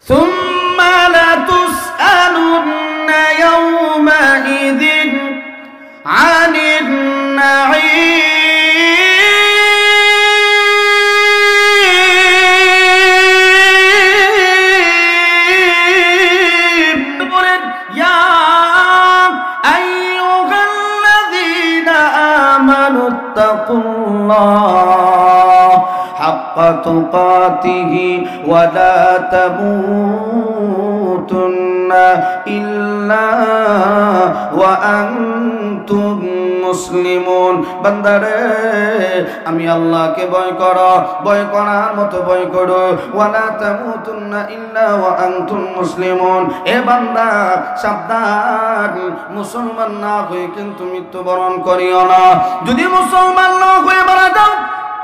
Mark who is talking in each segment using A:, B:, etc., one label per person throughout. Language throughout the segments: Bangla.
A: সুম্মা লাতুসআলুন্না ইয়াওমাইযিন আনিন নাঈম। বলেন ইয়া আইয়ুহাল্লাযীনা আমানুত্তাকুল্লাহ হাক্কা তুকাতিহি ওয়া লা তামুতুন্না ইল্লা ওয়া আনতুম মুসলিমুন। বান্দারে আমি আল্লাহকে ভয় করো, ভয় করার মতো ভয় করো। ওয়া লা তামুতুন্না ইল্লা ওয়া আনতুম মুসলিমুন। এ বান্দা সাবধান, মুসলমান না হয়ে কিন্তু মৃত্যুবরণ করিও না। যদি মুসলমান না হয়ে মারা যাও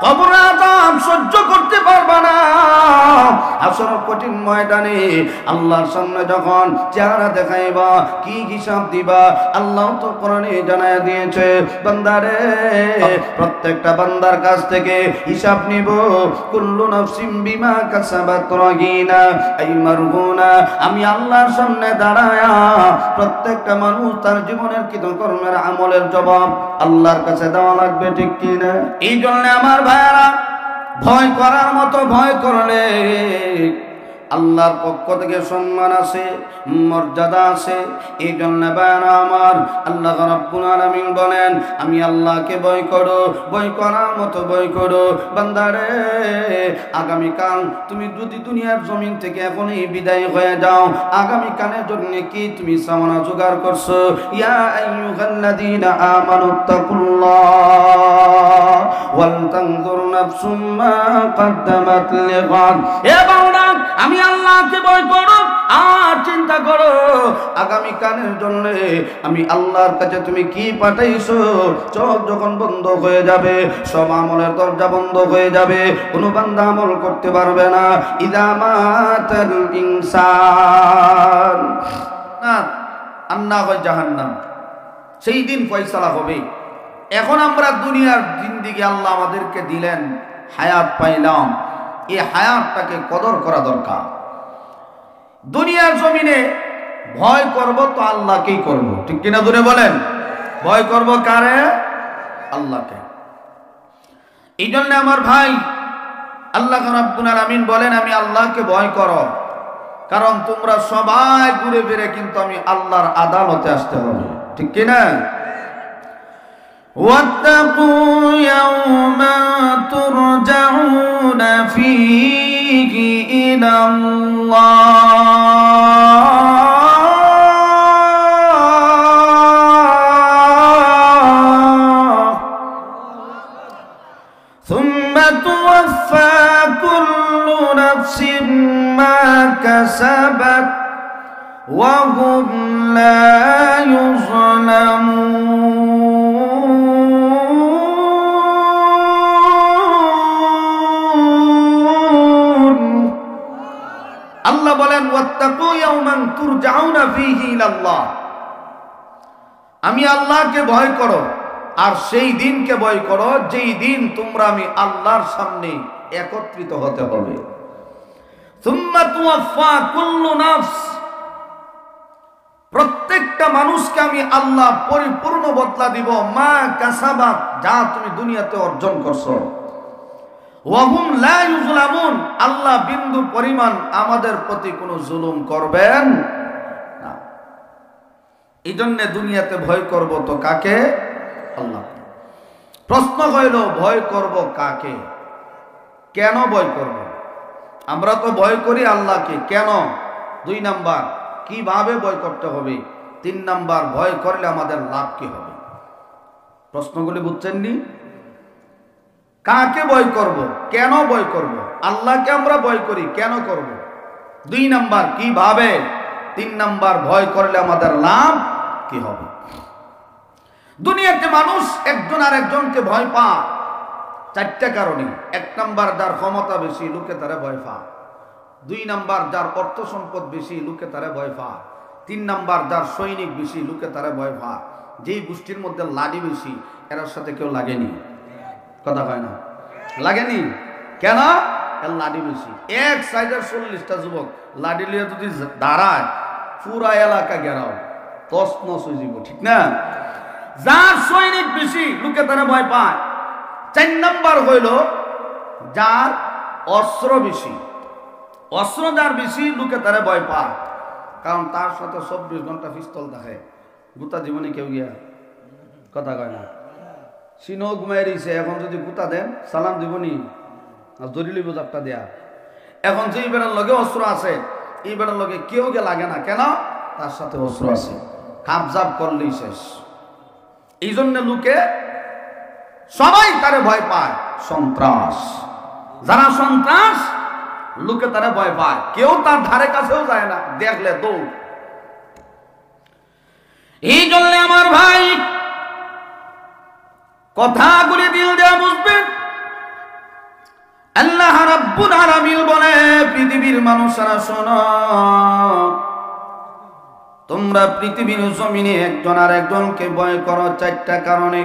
A: কবর আযাব সহ্য করতে পারবা না। আসর কঠিন ময়দানে আল্লাহর সামনে যখন চেহারা দেখাইবা, কি হিসাব দিবা আল্লাহ তো কোরআনে জানায় দিয়েছে। বান্দারে প্রত্যেকটা বান্দার কাছ থেকে হিসাব নিব। কুল্লু নাফসিন বিমা কাসাবাত রাহিনা আই মারহুনা। আমি আল্লাহর সামনে দাঁড়ায়া প্রত্যেকটা মানুষ তার জীবনের কৃতকর্মের আমলের জবাব আল্লাহর কাছে দেওয়া লাগবে, ঠিক কি না? এই জন্য আমার ভাইরা ভয় করার মতো ভয় করলে আল্লাহর পক্ষ থেকে সম্মান আছে, মর্যাদা আছে। এই জন্য ভাইরা আমার আল্লাহ রাব্বুল আলামিন বলেন আমি আল্লাহকে ভয় করো, ভয় করার মতো ভয় করো। বান্দারে আগামীকাল তুমি যদি দুনিয়ার জমিন থেকে এখনই বিদায় হয়ে যাও, আগামীকালের জন্য কি তুমি সামানা জোগাড় করছো? ইয়া আইয়ুহাল্লাযীনা আমানুত্তাকুল্লাহ ওয়াল তানজুর নাফসুম মা কদ্দামাত লিগাদ। এ বান্দা আমি আল্লাহকে ভয় করো আর চিন্তা করো আগামীকালের জন্য আমি আল্লাহর কাছে তুমি কি পাঠাইছো। চোখ যখন বন্ধ হয়ে যাবে, সব আমলের দরজা বন্ধ হয়ে যাবে, কোনো বান্দা আমল করতে পারবে না। ইযা মাতাল ইনসান আন্না হয় জাহান্নাম, সেই দিন ফয়সালা হবে। এখন আমরা দুনিয়ার জিন্দেগি আল্লাহ আমাদেরকে দিলেন, হায়াত পাইলাম, এই হায়াতটাকে কদর করা দরকার। দুনিয়ার জমিনে ভয় করব তো আল্লাহকেই করব, ঠিক কিনা জোরে বলেন? ভয় করব কারে? আল্লাহকে। এই জন্য আমার ভাই আল্লাহ রাব্বুল আলামিন বলেন আমি আল্লাহকে ভয় করো, কারণ তোমরা সবাই ঘুরে ফিরে কিন্তু আমি আল্লাহর আদালতে আসতে হবে, ঠিক কিনা? واتقوا يوما ترجعون فيه إلى الله ثم توفى كل نفس ما كسبت وهم لا يظلمون। আল্লাহ বলেন ওয়াত্তাকু ইয়াওমান তুরজাউনা ফীহি ইলাল্লাহ। আমি আল্লাহকে ভয় করো আর সেই দিনকে ভয় করো যেই দিন তোমরা আমি আল্লাহর সামনে একত্রিত হতে হবে। সুম্মা তুওয়াফা কুল্লু নাফস, প্রত্যেকটা মানুষকে আমি আল্লাহ পরিপূর্ণ বদলা দিব মা কাসাবাত, যা তুমি দুনিয়াতে অর্জন করছো। ওয়াহুম লা ইউজলামুন, আল্লাহ বিন্দু পরিমাণ আমাদের প্রতি কোনো জুলুম করবেন না। এই জন্য দুনিয়াতে ভয় করব তো কাকে? আল্লাহ। প্রশ্ন হইল ভয় করব কাকে? কেন ভয় করব? আমরা তো ভয় করি আল্লাহকে, কেন? 2 নাম্বার কিভাবে ভয় করতে হবে, 3 নাম্বার ভয় করলে আমাদের লাভ কি হবে। প্রশ্নগুলি বুঝছেননি? কাকে ভয় করব, কেন ভয় করব? আল্লাহকে আমরা ভয় করি, কেন করব? 2 নাম্বার কিভাবে, 3 নাম্বার ভয় করলে আমাদের লাভ কি হবে। দুনিয়াতে মানুষ একজন আর একজনকে ভয় পায় 4টা কারণে। 1 নাম্বার যার ক্ষমতা বেশি লোকে তারা ভয় পায়, 2 নাম্বার যার অর্থ সম্পদ বেশি লোকে তারা ভয় পায়, 3 নাম্বার যার সৈনিক বেশি লোকে তারা ভয় পায়। যেই গোষ্ঠীর মধ্যে লাডি বেশি এর সাথে কেউ লাগেনি, কথা হয় না, লাগেনি কেন? এর লাডি বেশি। এক সাইডের 40টা যুবক লাডি লিয়ে যদি দাঁড়ায় পুরা এলাকা গেরাও তস নস হয়ে যাব, ঠিক না? যার সৈনিক বেশি লোকে তারা ভয় পায়। 4 নাম্বার হইল যার অস্ত্র বেশি। অস্ত্র যার বেশি লোকে তারা ভয় পায়, কারণ তার সাথে 24 ঘন্টা পিস্তল থাকে। গুতা জীবনে কেউ গিয়া কথা কয় না, সিনো ঘুমাই রয়েছে, এখন যদি গুতা দেন সালাম দিবনি জরিলি বোঝারটা দেয়া। এখন যে বেড়ার লগে অস্ত্র আছে এই বেড়ার লগে কেউ গে লাগে না, কেন? তার সাথে অস্ত্র আছে, কাবজাব করলেই শেষ। এই জন্য লোকে সবাই তারে ভয় পায়। সন্ত্রাস, যারা সন্ত্রাস লোকে তারা ভয় পায়, কেউ তার ধারে কাছেও যায় না, দেখলে দৌড়। এই জন্য আমার ভাই কথাগুলি দিল দেয়া বুঝবেন। আল্লাহ রাব্বুল আলামিন বলে, পৃথিবীর মানুষরা শোনো, তোমরা পৃথিবীর জমিনে একজন আর একজনকে ভয় করো 4টা কারণে।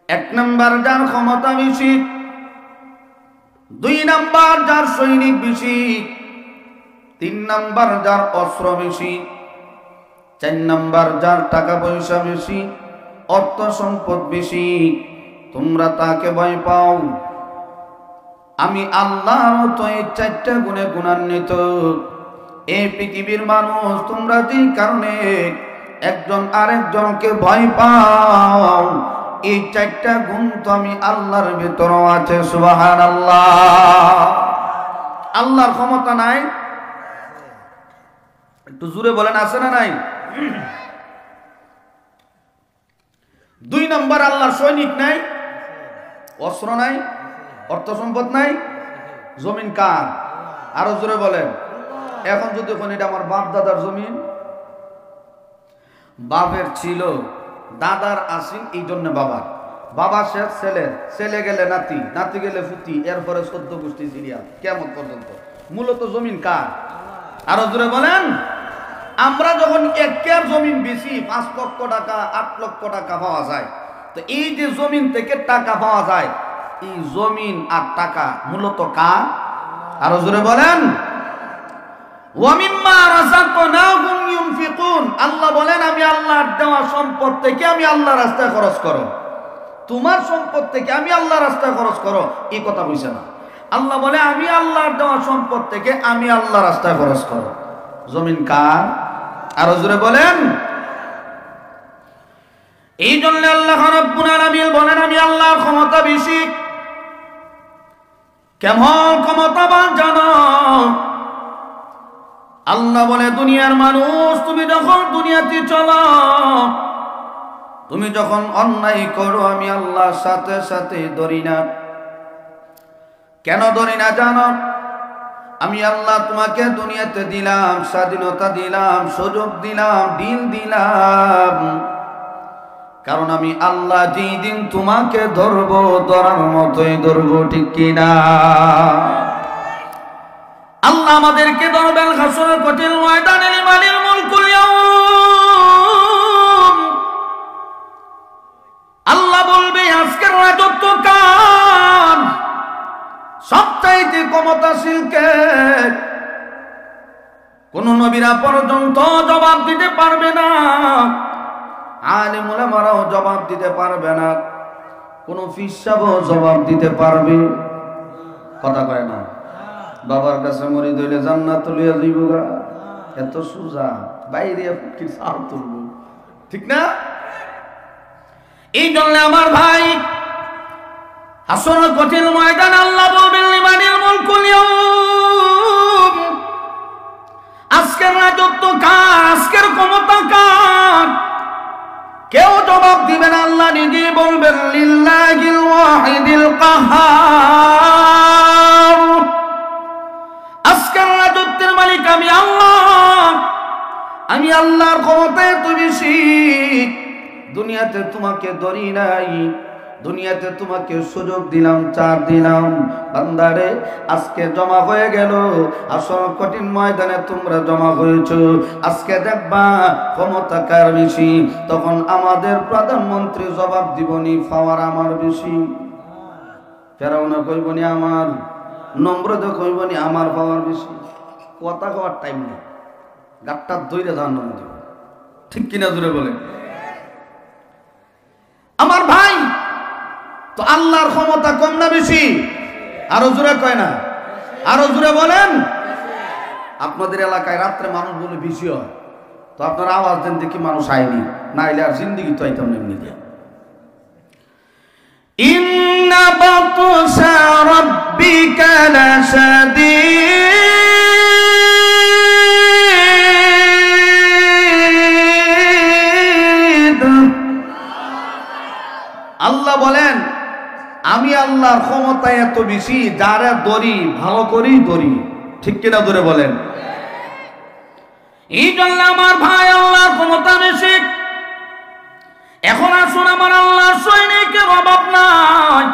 A: 1 নাম্বার যার ক্ষমতা বেশি, 2 নাম্বার যার সৈনিক বেশি, 3 নাম্বার যার অস্ত্র বেশি, 4 নাম্বার যার টাকা পয়সা বেশি, অর্থ সম্পদ বেশি, তোমরা তাকে ভয় পাও। আমি আল্লাহর তো এই 4টা গুণে গুণান্বিত। এই পৃথিবীর মানুষ তোমরা যে কারণে একজন আরেকজনকে ভয় পাও, এই 4টা গুণ তো আমি আল্লাহর ভিতরও আছে। সুবহানাল্লাহ। আল্লাহর ক্ষমতা নাই? একটু জোরে বলেন, আছে না নাই? 2 নাম্বার আল্লাহর সৈনিক নাই, অস্ত্র নাই, অর্থ সম্পদ নাই, জমিন কার? আরো জোরে বলেন। এখন যদি কোন এটা আমার বাপ দাদার জমিন, বাপের ছিল, দাদার আসিন, এই জন্য বাবা, বাবা শেষ, ছেলের, ছেলে গেলে নাতি, নাতি গেলে ফুতি, এরপরে 14 গোষ্ঠী সিরিয়াল কিয়ামত পর্যন্ত। মূলত জমিন কার? আরো জোরে বলেন। আমরা যখন একের জমিন বেশি 5 লক্ষ টাকা 8 লক্ষ টাকা পাওয়া যায়, তো এই যে জমিন থেকে টাকা পাওয়া যায়, এই জমিন আর টাকা মূলত কার? আরো জোরে বলেন। ওয়ামিম্মা রাযাকনাহুম ইউনফিকুন, আল্লাহ বলেন আমি আল্লাহর দেওয়া সম্পদ থেকে আমি আল্লাহর রাস্তায় খরচ করো। তোমার সম্পদ থেকে আমি আল্লাহর রাস্তায় খরচ করো, এই কথা বুঝছে না। আল্লাহ বলে আমি আল্লাহর দেওয়া সম্পদ থেকে আমি আল্লাহর রাস্তায় খরচ করো। জমিন কার? আরো জোরে বলেন। এই জন্য আল্লাহ রাব্বুল আলামিন বলেন আমি আল্লাহর ক্ষমতা বেশি। কেমন ক্ষমতাবান জানো? আল্লাহ বলে দুনিয়ার মানুষ, তুমি যখন দুনিয়াতে চলো, তুমি যখন অন্যায় করো, আমি আল্লাহর সাথে সাথে ধরি না। কেন ধরি না জানো? আমি আল্লাহ তোমাকে দুনিয়াতে দিলাম, স্বাধীনতা দিলাম, সুযোগ দিলাম, দিন দিলাম, কারণ আমি আল্লাহ যেই দিন তোমাকে ধরবো ধরার মতোই ধরবো, ঠিক কিনা? আল্লাহ আমাদেরকে ধরবেন হাসরের কঠিন ময়দানে। লিমানিল মুলকুল ইয়াউম, আল্লাহ বলবে আজকের রাজত্ব কার? সবচাইতে ক্ষমতাশীল কে? কোন নবীরা পর্যন্ত জবাব দিতে পারবে না, আলেম উলামারাও জবাব দিতে পারবে না, কোন পীর সাহেবও জবাব দিতে পারবে? কথা কয় না। বাবার কাছে মরিদ হইলে জান্নাত লইয়া যাইব গা, এত সোজা, বাইরে ফুটকি সার তুলব, ঠিক না? এই জন্য আমার ভাই হাসরের কঠিন ময়দান আল্লাহ বলবেন লিমানিল মুলকুল ইয়াউম, আজকের রাজত্ব কার? আজকের ক্ষমতা কার? কেউ জবাব দিবেন, আল্লাহ নিজে বলবেন লিল্লাহিল ওয়াহিদিল কাহ্হার, আজকের রাজত্বের মালিক আমি আল্লাহ। আমি আল্লাহর ক্ষমতা এত বেশি, দুনিয়াতে তোমাকে ধরি নাই, দুনিয়াতে তোমাকে সুযোগ দিলাম, চার দিলাম, বান্দারে আজকে জমা হয়ে গেল, আসল কঠিন ময়দানে তোমরা জমা হয়েছো। আজকে দেখবা ক্ষমতা কার বেশি, তখন আমাদের প্রধানমন্ত্রী জবাব দিবনি পাওয়ার আমার বেশি। ফেরাউনা কইবনি আমার, নম্রদ কইবনি আমার পাওয়ার বেশি। কথা কওয়ার টাইম নেই, গাটটা ধইরে জাহান্নামে দিব। ঠিক কিনা জোরে বলে? আমার ভাই, তো আল্লাহর ক্ষমতা কম না বেশি? আরো জোরে কয় না? আরো জোরে বলেন। আপনাদের এলাকায় রাত্রে মানুষ বলে বেশি হয়, তো আপনার আওয়াজ দেন দেখি মানুষ আয়নি, না এলে আর জিন্দিগি তো আইতাম না এমনি দিয়ে। ইন্না বাতশা রাব্বিকা লাশাদীদ। আল্লাহ বলেন আমি আল্লাহর ক্ষমতা এত বেশি, যারা দরি ভালো করি দরি। ঠিক কিনা ধরে বলেন? এই জন্য আমার ভাই আল্লাহর ক্ষমতা বেশি। এখন আসুন, আমার আল্লাহর সৈনিকের অভাব নাই।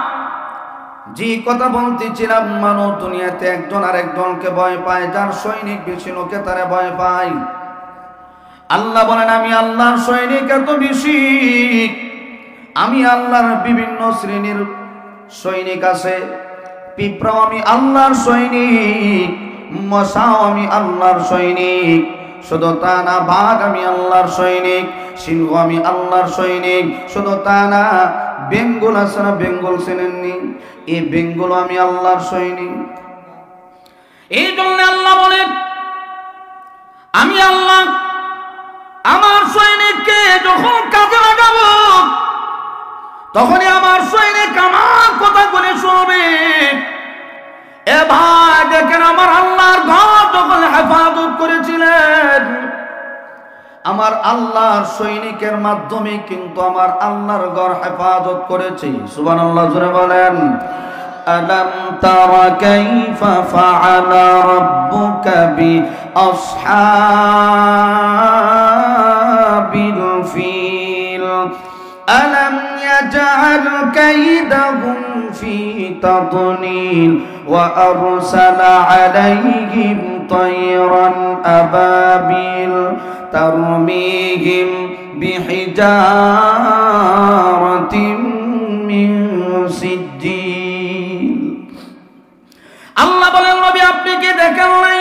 A: যে কথা বলতেছিলাম, মানব দুনিয়াতে একজন আর একজনকে ভয় পায়, যার সৈনিক বেশি লোকে তারা ভয় পায়। আল্লাহ বলেন আমি আল্লাহর সৈনিক এত বেশি, আমি আল্লাহর বিভিন্ন শ্রেণীর সৈনিক আছে। পিঁপড়াও আমি আল্লাহর সৈনিক, মশাও আমি আল্লাহর সৈনিক। শুধু তা না, বাঘ আমি আল্লাহর সৈনিক, সিংহ আমি আল্লাহর সৈনিক। শুধু তা না, বেঙ্গল আছে না, বেঙ্গল চেনেননি? এই বেঙ্গল আমি আল্লাহর সৈনিক। এই জন্য আল্লাহ বলেন আমি আল্লাহ আমার সৈনিককে যখন কাজে লাগাবো, তখনই আমার সৈনিক আমার কথা বলে শুনবে। এ ভাই দেখেন, আমার আল্লাহর ঘর যখন হেফাজত করেছিলেন, আমার আল্লাহর সৈনিকের মাধ্যমে কিন্তু আমার আল্লাহর ঘর হেফাজত করেছে। সুবহানাল্লাহ জোরে বলেন। আলাম তারা কাইফা ফাআলা রাব্বুকা বি আসহাবিল ফিল আলাম ইয়াজআল কাইদাহুম ফি তাদলিল ওয়া আরসালা আলাইহিম তায়রান আবাবিল তারমিহিম বিহিজারাতিন মিন সিজ্জিল। আল্লাহ বলেন নবী আপনি কি দেখেন নাই?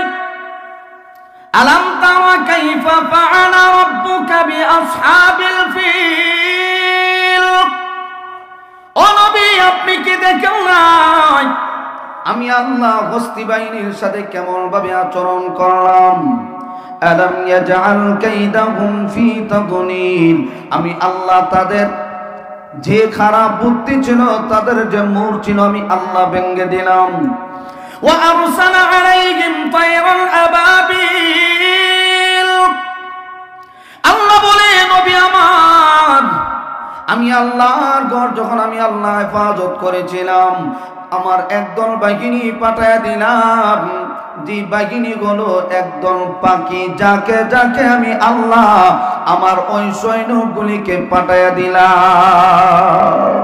A: আলাম তারা কাইফা ফাআলা রাব্বুকা বিআসহাবিল ফিল। ও নবী আপনি কি দেখেন নাই আমি আল্লাহ হস্তি বাহিনীর সাথে কেমন ভাবে আচরণ করলাম? আলাম ইয়াজআল কাইদাহুম ফি তাদলিল। আমি আল্লাহ তাদের যে খারাপ বুদ্ধি ছিল, তাদের যে মূর ছিল, আমি আল্লাহ ভেঙে দিলাম। ওয়া আরসালা আলাইহিম তায়রান আবাবিল। আল্লাহ বলে নবী আমার, আমি আল্লাহর ঘর যখন আমি আল্লাহ হেফাজত করেছিলাম, আমার একদল বাহিনী পাঠায় দিলাম। যে বাহিনীগুলো একদল পাখি, যাকে যাকে আমি আল্লাহ আমার ওই সৈন্যগুলিকে পাঠায় দিলাম।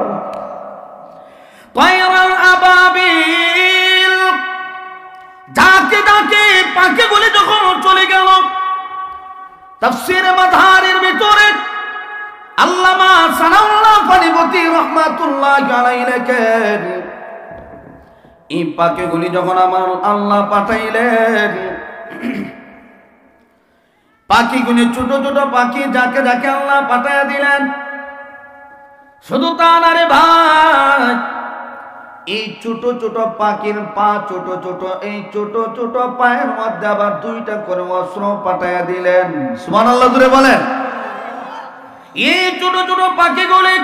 A: তায়রান আবাবিল, যাকে যাকে পাখিগুলি যখন চলে গেল, তাফসীরে মাযহারের ভিতরে আল্লামা সানাউল্লাহ ফানিবতী রাহমাতুল্লাহি আলাইহি লেখেন, এই পাখিগুলি যখন আমার আল্লাহ পাঠাইলেন, পাখিগুলি ছোট ছোট পাখি, যাকে যাকে আল্লাহ পাঠাইয়া দিলেন। শুধু তা না রে ভাই, এই ছোট ছোট পাখির পা ছোট ছোট, এই ছোট ছোট পায়ের মধ্যে আবার দুইটা করে অস্ত্র পাঠাইয়া দিলেন। সুবহানাল্লাহ জোরে বলেন। এই ছোট ছোট পাখিগুলি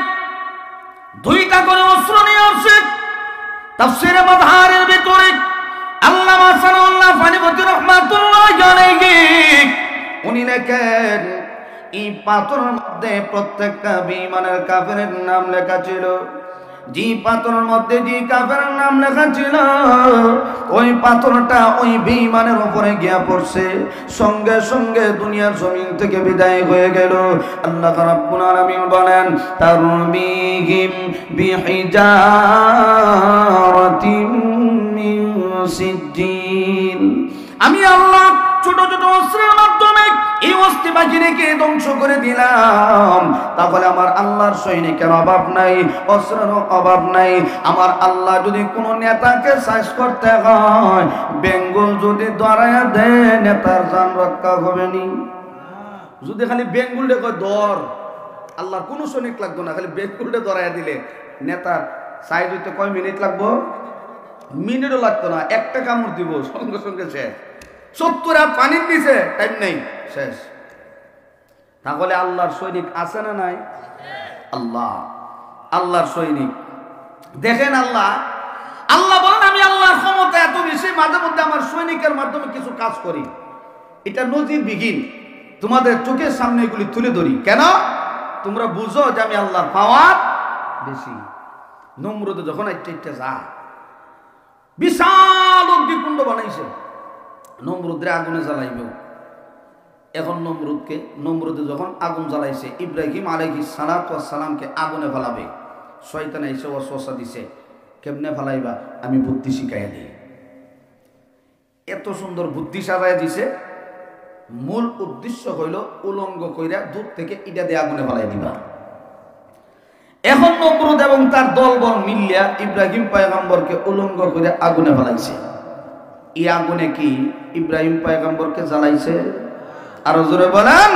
A: দুইটা করে অস্ত্র নিয়ে আসছে। তাফসীরে মাযহারের ভিতরে আল্লামা সানাউল্লাহ ফানিবতী রাহমাতুল্লাহি আলাইহি উনি লেখেন, এই পাথরের মধ্যে প্রত্যেকটা বেঈমানের কাফেরের নাম লেখা ছিল। যে পাথরের মধ্যে যে কাফেরের নাম লেখা ছিল, ওই পাথরটা ওই বেঈমানের উপরে গিয়া পড়ছে, সঙ্গে সঙ্গে দুনিয়ার জমিন থেকে বিদায় হয়ে গেল। আল্লাহ রাব্বুল আলামিন বলেন, তারমিহিম বিহিজারাতিন মিন সিজ্জিল। আমি আল্লাহ ছোট ছোট অস্ত্রের মাধ্যমে এই অস্থি বাহিনীকে ধ্বংস করে দিলাম, তাহলে আমার আল্লাহর সৈনিকের অভাব নাই, অস্ত্রের অভাব নাই। আমার আল্লাহ যদি কোনো নেতাকে সাইজ করতে হয়, বেঙ্গল যদি ধরাইয়া দেয়, নেতার জান রক্ষা হবে নি। যদি খালি বেঙ্গলটা কয় দর, আল্লাহর কোনো সৈনিক লাগতো না, খালি বেঙ্গলটা ধরাইয়া দিলে নেতার সাইজ হইতে কয় মিনিট লাগবো? মিনিটও লাগতো না, একটা কামড় দিব সঙ্গে সঙ্গে শেষ। 70 হাত পানির নিচে, টাইম নেই, শেষ। তাহলে আল্লাহর সৈনিক আছে না নাই? আল্লাহ, আল্লাহর সৈনিক। দেখেন আল্লাহ, আল্লাহ বলেন আমি আল্লাহর ক্ষমতা এত বেশি, মাঝে মধ্যে আমার সৈনিকের মাধ্যমে কিছু কাজ করি। এটা নজিরবিহীন, তোমাদের চোখের সামনে এগুলি তুলে ধরি। কেন? তোমরা বুঝো যে আমি আল্লাহর পাওয়ার বেশি। নমরুদ যখন একটা যায়, বিশাল অগ্নিকুণ্ড বানাইছে, নমরুদরে আগুনে জ্বালাইবে। এখন নমরুদে যখন আগুন জ্বালাইছে, ইব্রাহিম আলাইহিস সালামকে আগুনে ফেলাবে, শয়তান এসে ওয়াসওয়াসা দিছে, কেমনে ফেলাইবা? আমি বুদ্ধি শিখাইয়া দিই। এত সুন্দর বুদ্ধি সাজায় দিছে, মূল উদ্দেশ্য হইল উলঙ্গ কইরা দূর থেকে ইটা দিয়ে আগুনে ফেলাই দিবা। এখন নমরুদ এবং তার দলবল মিলিয়া ইব্রাহিম পয়গম্বরকে উলঙ্গ করে আগুনে ফেলাইছে। এই আগুনে কি ইব্রাহিম পয়গম্বরকে জ্বালাইছে? আরো জোরে বলেন,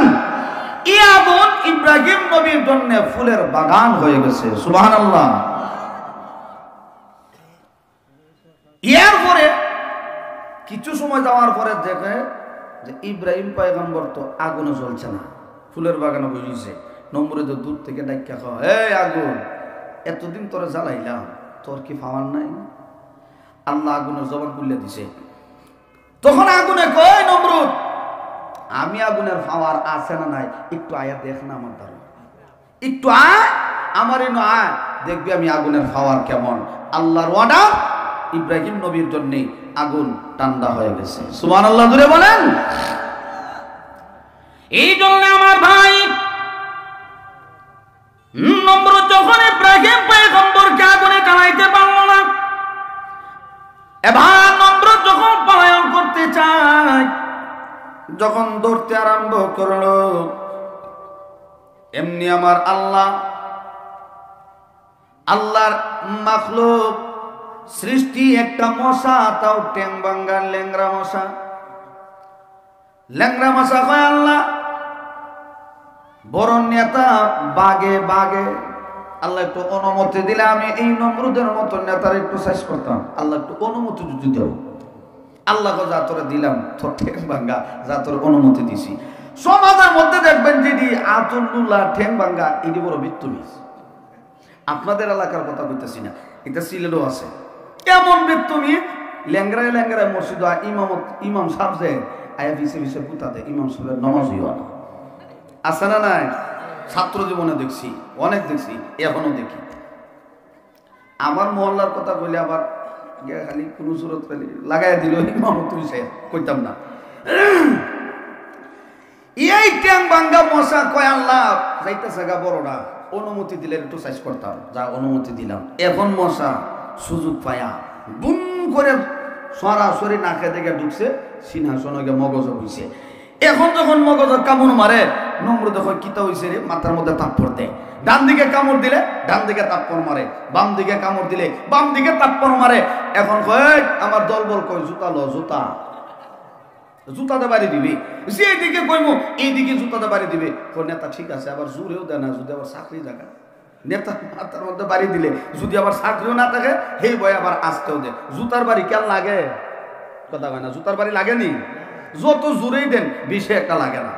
A: এই আগুন ইব্রাহিম নবীর জন্য ফুলের বাগান হয়ে গেছে। সুবহানাল্লাহ। এরপরে কিছু সময় যাওয়ার পরে দেখে যে ইব্রাহিম পয়গম্বর তো আগুনে জ্বলছে না, ফুলের বাগানে বসেছে। নমরুদ দূর থেকে ডাক্কা খাওয়া, এই আগুন, এতদিন তোরে জ্বালাইলাম, তোর কি পাওয়ার নাই? আল্লাহ আগুনের জবাব বলে দিছে। তখন আগুনে কয়, নমরুদ আমি আগুনের পাওয়ার আছে না নাই, একটু আয়া দেখ না আমার দ্বারা, একটু আয় আমার এনে আয়, দেখবি আমি আগুনের পাওয়ার কেমন। আল্লাহর ওয়াদা, ইব্রাহিম নবীর জন্য আগুন ঠান্ডা হয়ে গেছে। সুবহানাল্লাহ জোরে বলেন। এই জন্য আমার ভাই নমরুদ যখন ইব্রাহিম পয়গম্বরকে আগুনে জ্বালাইতে পারল না, এবার নমরুদ যখন পলায়ন করতে চায়, যখন দৌড়তে আরম্ভ করলো, এমনি আমার আল্লাহ, আল্লাহর মাখলুক সৃষ্টি একটা মশা, তাও ট্যাং ভাঙ্গার ল্যাংরা মশা। ল্যাংরা মশা কয়, আল্লাহ বড় নেতা বাগে বাগে, আল্লাহ একটু অনুমতি দিলে আমি এই নমরুদের মতো নেতার একটু শেষ করতাম। আল্লাহ একটু অনুমতি যদি দেও। আল্লাহ যা তোরে দিলাম, তোর ঠ্যাং ভাঙ্গা, যা তোর অনুমতি দিছি। সমাজের মধ্যে দেখবেন যদি আতুল্লাহ ঠ্যাং ভাঙ্গা, এটি বড় বিত্তমিস। আপনাদের এলাকার কথা বলতেছি না, এটা সিলেটও আছে এমন বিত্তমিস। ল্যাংরায় ল্যাংরায় মসজিদ ইমাম সাহেব আয়া পিছে পিছে পুতা দেয়, ইমাম সাহেবের নামাজ হইয়া না। আছে না নাই? ছাত্র জীবনে দেখছি, অনেক দেখছি, এখনো দেখি। আমার মহল্লার কথা বলে আবার খালি কোন সুরত খালি লাগাই দিল, ইমাম তুই কইতাম না। এই ট্যাং ভাঙ্গা মশা কয়, আল্লাহ যাইতেছে গা বড়টা, অনুমতি দিলে একটু সাইজ করতাম, যা অনুমতি দিলাম। এখন মশা সুযোগ পায়া বুম করে সরাসরি নাকে দেখে ঢুকছে, সিংহাসনে মগজ হইছে। এখন যখন মগজ কামড় মারে, নমরুদ যখন কিতা হইছে রে, মাথার মধ্যে তাপ্পড় দেয়। ডান দিকে কামড় দিলে ডান দিকে তাপ্পড় মারে, বাম দিকে কামড় দিলে বাম দিকে তাপ্পড় মারে। এখন কয় আমার দলবল কয়, জুতা লো, জুতা, জুতাতে বাড়ি দিবি। যে দিকে কইমু এইদিকে জুতাতে বাড়ি দিবে। নেতা ঠিক আছে, আবার জোরেও দেয় না, যদি আবার চাকরি জায়গা নেতা মাথার মধ্যে বাড়ি দিলে যদি আবার চাকরিও না থাকে, সেই বয় আবার আসতেও দেয়। জুতার বাড়ি কেন লাগে? কথা কয় না, জুতার বাড়ি লাগেনি, যত জোরেই দেন বেশি একটা লাগে না।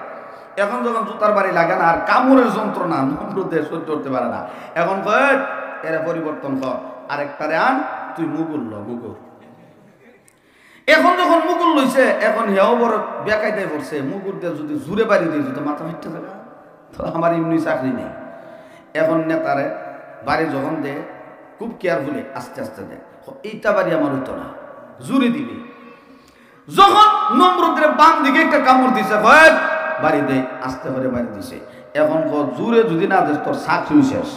A: এখন যখন জুতার বাড়ি লাগে না, আর কামড়ের যন্ত্রণা নমরুদে সহ্য করতে পারে না, এখন কয় এরা পরিবর্তন কর, আরেকটারে আন, তুই মুগুর ল, মুগুর। এখন যখন মুগুর লইছে, এখন হেও বড় বেকায়দায় পড়ছে। মুগুর দিয়ে যদি জুড়ে বাড়ি দিয়ে যদি মাথা ফিরতে যাবে, তো আমার এমনি চাকরি নেই। এখন নেতারে বাড়ি যখন দেয়, খুব কেয়ারফুলি আস্তে আস্তে দেয়, এইটা বাড়ি আমার হইতো না, জুড়ে দিবি। যখন নমরুদের বাম দিকে একটা কামড় দিছে, হয় বাড়ি দেয়, আস্তে করে বাড়ি দিছে। এখন জুড়ে যদি না দেয়, তোর চাকরি শেষ।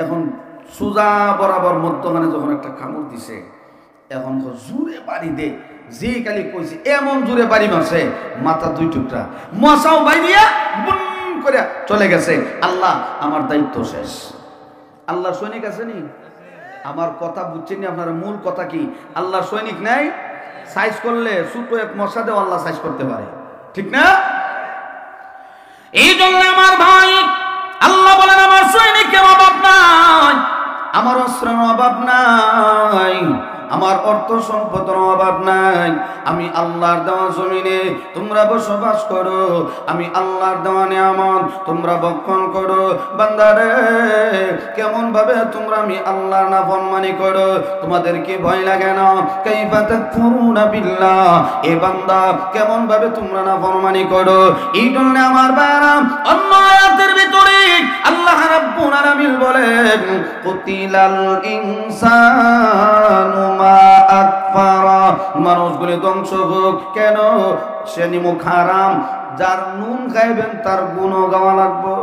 A: এখন সোজা বরাবর মধ্যখানে যখন একটা কামড় দিছে, এখন জুড়ে বাড়ি দে, যে কালি কইছে এমন জোরে বাড়ি মারছে মাথা 2 টুকরা, মশাও বাইরিয়া বুন করে চলে গেছে। আল্লাহ আমার দায়িত্ব শেষ। আল্লাহর সৈনিক আছে নি? আমার কথা বুঝছেন নি আপনারা? মূল কথা কি? আল্লাহর সৈনিক নাই? সাইজ করলে ছোট এক মশা দেও আল্লাহ সাইজ করতে পারে, ঠিক না? এই জন্য আমার ভাই আল্লাহ বলেন আমার সৈনিকের অভাব নাই, আমার অস্ত্রের অভাব নাই, আমার অর্থ সম্পদের অভাব নাই। আমি আল্লাহর দেওয়া জমিনে তোমরা বসবাস করো, আমি আল্লাহর দেওয়া নিয়ামত তোমরা ভক্ষণ করো। বান্দারে কেমন ভাবে তোমরা আমি আল্লাহর নাফরমানি করো, তোমাদের কি ভয় লাগে না? কাইফা তাকফুরুনা বিল্লাহ, এ বান্দা কেমন ভাবে তোমরা নাফরমানি করো। এই জন্য আমার বাবা অন্য আয়াতের ভিতরে আল্লাহ রাব্বুল আলামিন বলেন কুতিলাল ইনসানু মা আকফারা, মানুষগুলি ধ্বংস হোক কেন? সে নিমুখ হারাম, যার নুন খাইবেন তার গুণও গাওয়া লাগবে।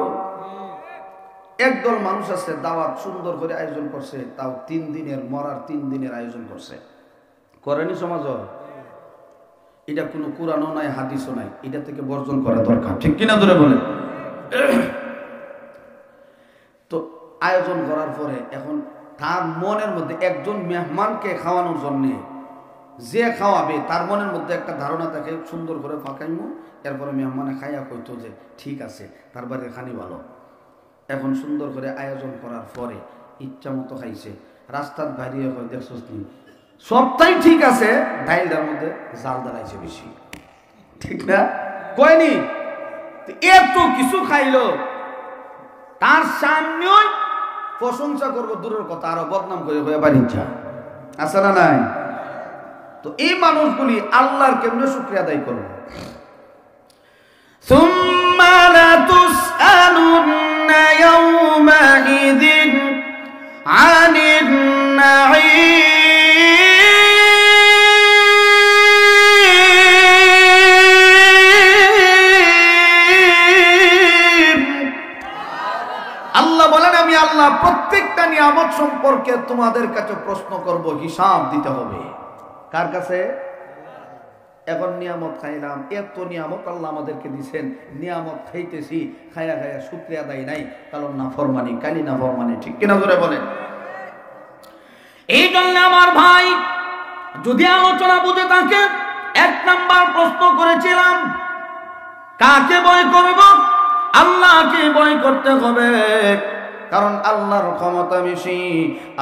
A: একদল মানুষ আছে দাওয়াত সুন্দর করে আয়োজন করছে, তাও 3 দিনের মরার 3 দিনের আয়োজন করছে, করেনি সমাজ? এটা কোনো কুরআনও নাই হাদিসও নাই, এটা থেকে বর্জন করা দরকার, ঠিক কিনা ধরে বলেন? তো আয়োজন করার পরে এখন তার মনের মধ্যে একজন মেহমানকে খাওয়ানোর জন্য যে খাওয়াবে তার মনের মধ্যে একটা ধারণা থাকে সুন্দর করে ফাঁকাইমু, এরপরে মেহমানে খাইয়া কইতো যে ঠিক আছে তার বাড়ির খানি ভালো। এখন সুন্দর করে আয়োজন করার পরে ইচ্ছা মতো খাইছে, রাস্তার বাইরে হয় দেখছস নি সবটাই ঠিক আছে, ডাইলটার মধ্যে জাল দাঁড়াইছে বেশি, ঠিক না? কয়নি? এত কিছু খাইলো, তার সামনে প্রশংসা করবো দূরের কথা, আরো বদনাম করে হয়ে বাড়ি ইচ্ছা আছে না নাই? তো এই মানুষগুলি আল্লাহর কেমনে শুকরিয়া আদায় করবে? সুম্মা লা তুসআলুন্না ইয়াওমাইযিন আনিন নাঈম, আল্লাহ বলেন আমি আল্লাহ প্রত্যেকটা নিয়ামত সম্পর্কে তোমাদের কাছে প্রশ্ন করব, হিসাব দিতে হবে। কার কাছে? এখন নিয়ামত খাইলাম, এত নিয়ামত আল্লাহ আমাদেরকে দিচ্ছেন, নিয়ামত খাইতেছি, খায়া খায়া শুকরিয়া আদায় নাই, কারণ নাফরমানি, কালি নাফরমানি, ঠিক কিনা ধরে বলেন? এই জন্য আমার ভাই যদি আলোচনা বুঝে থাকে, 1 নাম্বার প্রশ্ন করেছিলাম কাকে ভয় করব? আল্লাহকে ভয় করতে হবে, কারণ আল্লাহর ক্ষমতা বেশি,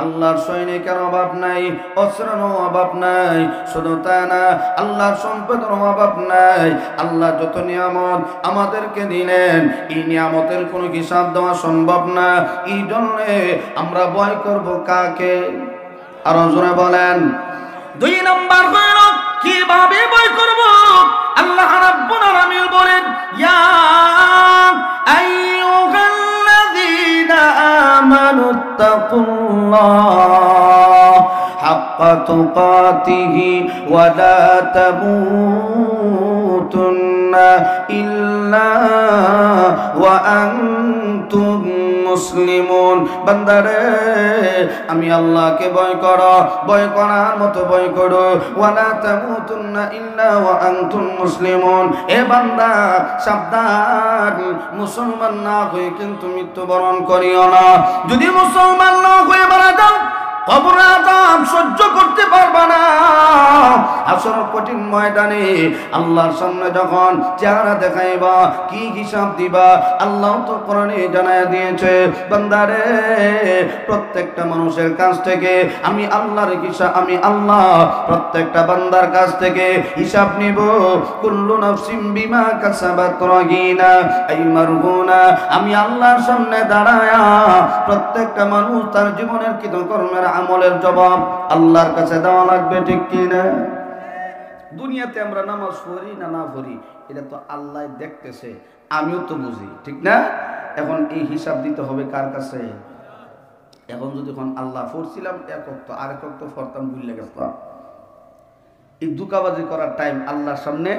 A: আল্লাহর সৈনিকের অভাব নাই, অস্ত্রের অভাব নাই, শুধু তা না আল্লাহর সম্পদের অভাব নাই। আল্লাহ যত নিয়ামত আমাদেরকে দিলেন এই নিয়ামতের কোনো হিসাব দেওয়া সম্ভব না। এই জন্য আমরা ভয় করব কাকে? আরো জোরে বলেন। 2 নাম্বার হলো কিভাবে ভয় করব? আল্লাহ রাব্বুল আলামিন বলেন ইয়া আইয়ুহাল্লাযীনা আমানুত্তাকুল্লাহ হাক্কা তুকাতিহি ওয়া লা তামুতুন্না ইল্লা ওয়া আনতুম মুসলিমুন। বান্দারে আমি আল্লাহকে ভয় করো, ভয় করার মতো ভয় করো। ওয়ালা তামুতুন্না ইল্লা ওয়া আনতুম মুসলিমুন। এ বান্দা সাবধান, মুসলমান না হয়ে কিন্তু মৃত্যুবরণ করিও না। যদি মুসলমান না হয়ে মারা যাও কবর আযাব সহ্য করতে পারবা না। আসর কঠিন ময়দানে আল্লাহর সামনে যখন চেহারা দেখাইবা কি হিসাব দিবা আল্লাহ তো কোরআনে জানায় দিয়েছে। বান্দারে প্রত্যেকটা মানুষের কাছ থেকে আমি আল্লাহর হিসাব, আমি আল্লাহ প্রত্যেকটা বান্দার কাছ থেকে হিসাব নিব। কুল্লু নাফসিন বিমা কাসাবাত রাহিনা আই মারহুনা। আমি আল্লাহর সামনে দাঁড়ায়া প্রত্যেকটা মানুষ তার জীবনের কৃতকর্মের আমলের জবাব আল্লাহর কাছে দেওয়া লাগবে, ঠিক কি না? দুনিয়াতে আমরা নামাজ পড়ি না না পড়ি এটা তো আল্লাহ দেখতেছে, আমিও তো বুঝি, ঠিক না? এখন এই হিসাব দিতে হবে কার কাছে? এখন যদি আল্লাহ পড়ছিলাম এক ওয়াক্ত, আরেক ওয়াক্ত পড়তাম ভুলে গেলাম, এই দুকাবাজি করার টাইম আল্লাহর সামনে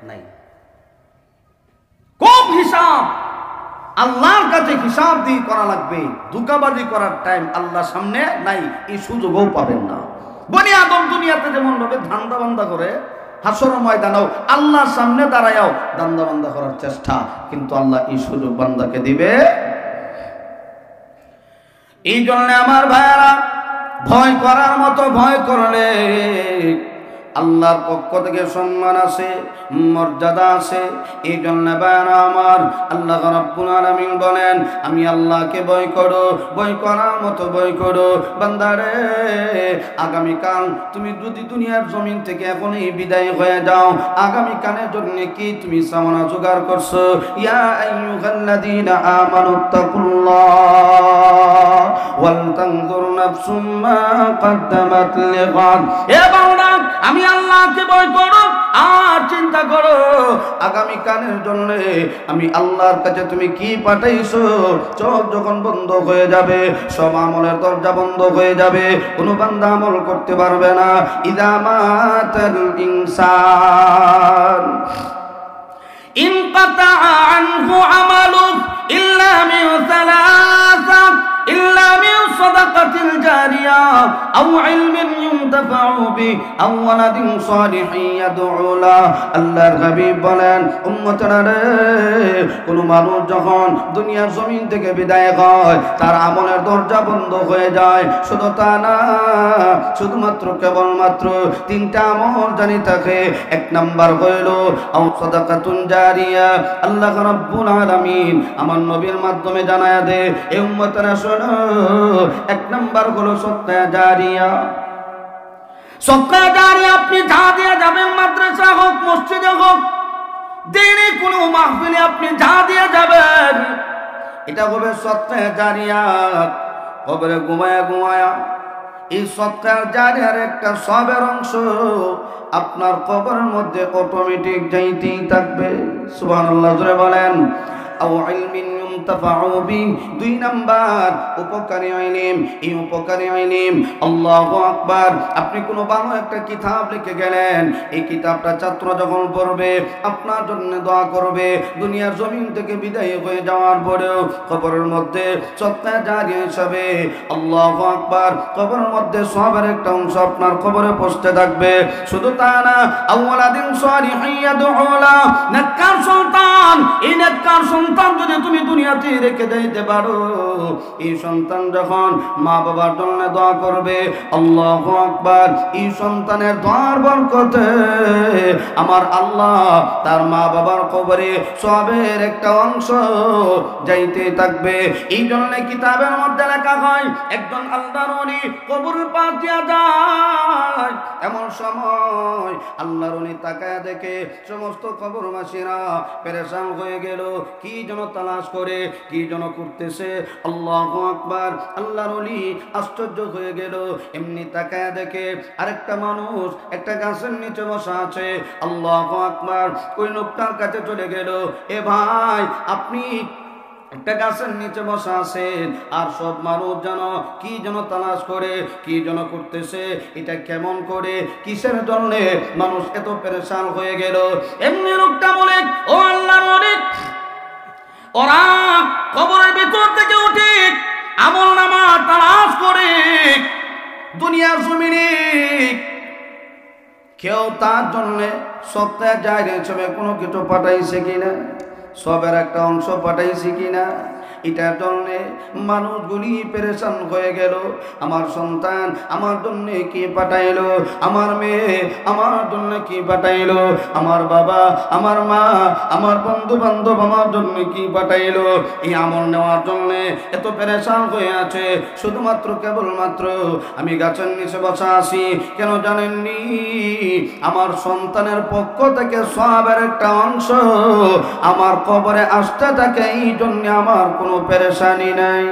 A: নাই। খুব হিসাব আল্লাহর কাছে হিসাব দিয়ে করা লাগবে। দুকাবাজি করার টাইম আল্লাহর সামনে নাই, এই সুযোগও পাবেন না। বনি আদম দুনিয়াতে যেমন ভাবে ধান্দা বান্দা করে, হাসর ময়দানেও আল্লাহর সামনে দাঁড়ায়ও ধান্দা বান্দা করার চেষ্টা, কিন্তু আল্লাহ এই সুযোগ বান্দাকে দিবে। এই জন্য আমার ভাইয়েরা, ভয় করার মতো ভয় করলে আল্লাহর পক্ষ থেকে সম্মান আছে, মর্যাদা আছে। এই জন্য ভাইয়েরা আমার, আল্লাহ রাব্বুল আলামিন বলেন, আমি আল্লাহকে ভয় করো, ভয় করার মতো ভয় করো। বান্দারে, আগামীকাল তুমি যদি দুনিয়ার জমিন থেকে এখনই বিদায় হয়ে যাও, আগামীকালের জন্য কি তুমি সামানা জোগাড় করছো? ইয়া আইয়ুহাল্লাযীনা আমানুত্তাকুল্লাহ ওয়াল তানজুর নাফসুম মা কদ্দামাত লিগাদ। এ বান্দা, আমি আল্লাহকে ভয় করো আর চিন্তা করো আগামীকালের জন্য আমি আল্লাহর কাছে তুমি কি পাঠাইছো। চোখ যখন বন্ধ হয়ে যাবে, সব আমলের দরজা বন্ধ হয়ে যাবে, কোনো বান্দা আমল করতে পারবে না। ইযা মাতাল ইনসান ইনকাতা আনহু আমালু ইল্লা মিন সালাসা ইল্লা মিন সাদাকাতিল জারিয়া আও ইলমিন ইউনতাফাউ বি আও ওয়ালাদিন সালিহিন ইয়াদউ লা। আল্লাহর হাবিব বলেন, উম্মতরা রে, কোন মানুষ যখন দুনিয়ার জমিন থেকে বিদায় হয়, তার আমলের দরজা বন্ধ হয়ে যায়। শুধু তা না, শুধুমাত্র কেবলমাত্র তিনটা আমল জানি থাকে। এক নাম্বার হইল আও সাদাকাতুন জারিয়া। আল্লাহ রাব্বুল আলামিন আমার নবীর মাধ্যমে জানায়া দে, এই উম্মতরা শোনো, এক নাম্বার হলো সদকা জারিয়া। সদকা জারিয়া আপনি যা দিয়ে যাবেন, মাদ্রাসা হোক, মসজিদে হোক, দিনে কোনো মাহফিলে আপনি যা দিয়ে যাবেন, এটা হবে সদকা জারিয়া। কবরে ঘুমায়া ঘুমায়া এই সদকা জারিয়ার একটা সবের অংশ আপনার কবরের মধ্যে অটোমেটিক যাইতেই থাকবে। সুবহানাল্লাহ, জোরে বলেন। আও ইলমিন ইউনতাফাউ বি, দুই নাম্বার উপকারী ইলম। এই উপকারী ইলম, আল্লাহু আকবার, আপনি কোনো ভালো একটা কিতাব লিখে গেলেন, এই কিতাবটা ছাত্র যখন পড়বে আপনার জন্য দোয়া করবে। দুনিয়ার জমিন থেকে বিদায় হয়ে যাওয়ার পরেও কবরের মধ্যে সদকা জারিয়া হিসাবে, আল্লাহু আকবার, কবরের মধ্যে সবের একটা অংশ আপনার কবরে পৌঁছতে থাকবে। শুধু তা না, আওয়ালাদিন সালিহিন ইয়াদউ লা, নেককার সন্তান, এই নেককার সন্তান যদি তুমি দুনিয়াতে রেখে দিতে পারো, এই সন্তান যখন মা বাবার জন্য দোয়া করবে, আল্লাহু আকবার, এই সন্তানের দোয়ার বরকতে আমার আল্লাহ তার মা বাবার কবরে সবের একটা অংশ যাইতে থাকবে। এই জন্য কিতাবের মধ্যে লেখা হয়, একজন আল্লাহর ওলি কবরের পাশ দিয়া যায়, এমন সময় আল্লাহর ওলি তাকায় দেখে সমস্ত কবরবাসীরা পেরেশান হয়ে গেল, কি যেন তালাশ করে, কি যেন করতেছে। আল্লাহু আকবার, আল্লাহর ওলি আশ্চর্য হয়ে গেল। এমনি তাকায় দেখে আরেকটা মানুষ একটা গাছের নিচে বসা আছে। আল্লাহু আকবার, ওই লোকটার কাছে চলে গেল, এ ভাই, আপনি একটা গাছের নিচে বসা আছেন, আর সব মানুষ যেন কি যেন তালাশ করে, কি যেন করতেছে, এটা কেমন করে, কিসের জন্য মানুষ এত পেরেশান হয়ে গেল। এমনি লোকটা বলে, ও আল্লাহর ওলি, ওরা কবরের ভিতর থেকে উঠে আমল নামা তালাশ করে দুনিয়ার জমিনে কেউ তার জন্য সদকা জারিয়া হিসেবে কোনো কিছু পাঠাইছে কিনা, সবের একটা অংশ পাঠাইছে কিনা, এটার জন্য মানুষগুলি পেরেশান হয়ে গেল। আমার সন্তান আমার জন্য কি পাঠাইলো, আমার মেয়ে আমার জন্য কি পাঠাইলো, আমার বাবা, আমার মা, আমার বন্ধু বান্ধব আমার জন্য কি পাঠাইলো, এই আমল নেওয়ার জন্য এত পেরেশান হয়ে আছে। শুধুমাত্র কেবলমাত্র আমি গাছের নিচে বসা আছি, কেন জানেননি? আমার সন্তানের পক্ষ থেকে সবের একটা অংশ আমার কবরে আসতে থাকে, এই জন্য আমার কোনো পেরেশানি নাই।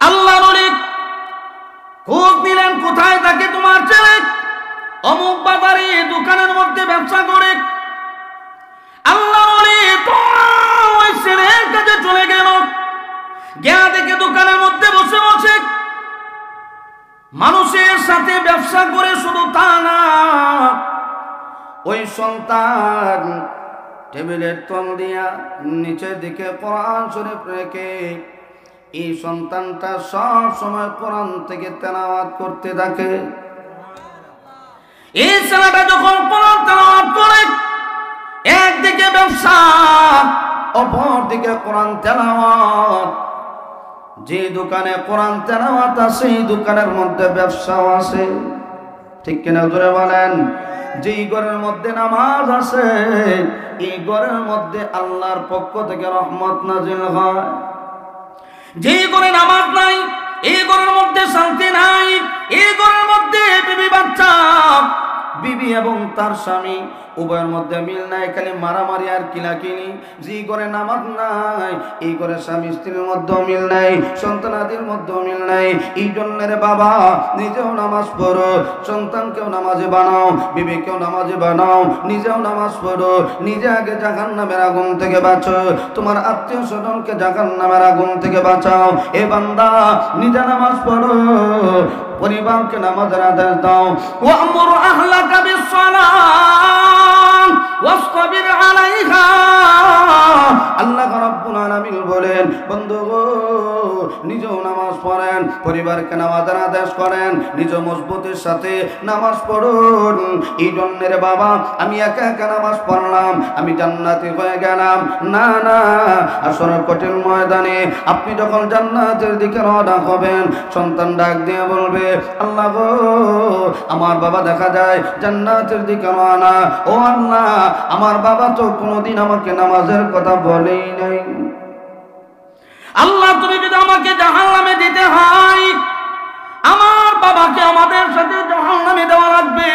A: আল্লাহর ওলি খোঁজ নিলেন, কোথায় থাকে তোমার ছেলে? অমুক বাজারে দোকানের মধ্যে ব্যবসা করে। আল্লাহর ওলি তো ওই ছেলের কাছে চলে গেল, গিয়া দেখে দোকানের মধ্যে বসে বসে মানুষের সাথে ব্যবসা করে। শুধু তা না, ওই সন্তান টেবিলের তল দিয়া নিচের দিকে কোরআন শরীফ রেখে এই সন্তানটা সব সময় কোরআন থেকে তেলাওয়াত করতে থাকে। এই ছেলেটা যখন কোরআন তেলাওয়াত করে, একদিকে ব্যবসা, অপরদিকে কোরআন তেলাওয়াত। যে দোকানে কোরআন তেলাওয়াত আছে সেই দোকানের মধ্যে ব্যবসাও আছে, ঠিক কিনা জোরে বলেন? যেই ঘরের মধ্যে নামাজ আছে এই ঘরের মধ্যে আল্লাহর পক্ষ থেকে রহমত নাজিল হয়। যেই ঘরে নামাজ নাই এই ঘরের মধ্যে শান্তি নাই। এই ঘরের মধ্যে বিবি বাচ্চা, বিবি এবং তার স্বামী উভয়ের মধ্যে মিল নাই, খালি মারামারি আর কিলাকিলি। যে ঘরে নামাজ নাই এই ঘরে স্বামী স্ত্রীর মধ্যেও মিল নাই, সন্তানাদির মধ্যেও মিল নাই। এই জন্য রে বাবা, নিজেও নামাজ পড়ো, সন্তানকেও নামাজে বানাও, বিবিকেও নামাজে বানাও, নিজেও নামাজ পড়ো। নিজে আগে জাহান্নামের আগুন থেকে বাঁচো, তোমার আত্মীয় স্বজনকে জাহান্নামের আগুন থেকে বাঁচাও। এ বান্দা, নিজে নামাজ পড়ো, পরিবারকে নামাজের আদেশ দাও। ওয়ামুর আহলাকা বিসসালাত ওয়াসতাবির আলাইহা। আল্লাহ রাব্বুল আলামিন বলেন, বন্ধু গো, নিজেও নামাজ পড়েন, পরিবারকে নামাজের আদেশ করেন, নিজ মজবুতের সাথে নামাজ পড়ুন। এই জন্য রে বাবা, আমি একা একা নামাজ পড়লাম আমি জান্নাতি হয়ে গেলাম না, না। আসলে কঠিন ময়দানে আপনি যখন জান্নাতের দিকে রওনা হবেন, সন্তান ডাক দিয়ে বলবে, আল্লাহ গো, আমার বাবা দেখা যায় জান্নাতের দিকে রওনা। ও আল্লাহ, আমার বাবা তো কোনোদিন আমাকে নামাজের কথা বলেই নাই। আল্লাহ, তুমি যদি আমাকে জাহান্নামে দিতে হয়, আমার বাবাকে আমাদের সাথে জাহান্নামে দেওয়া লাগবে।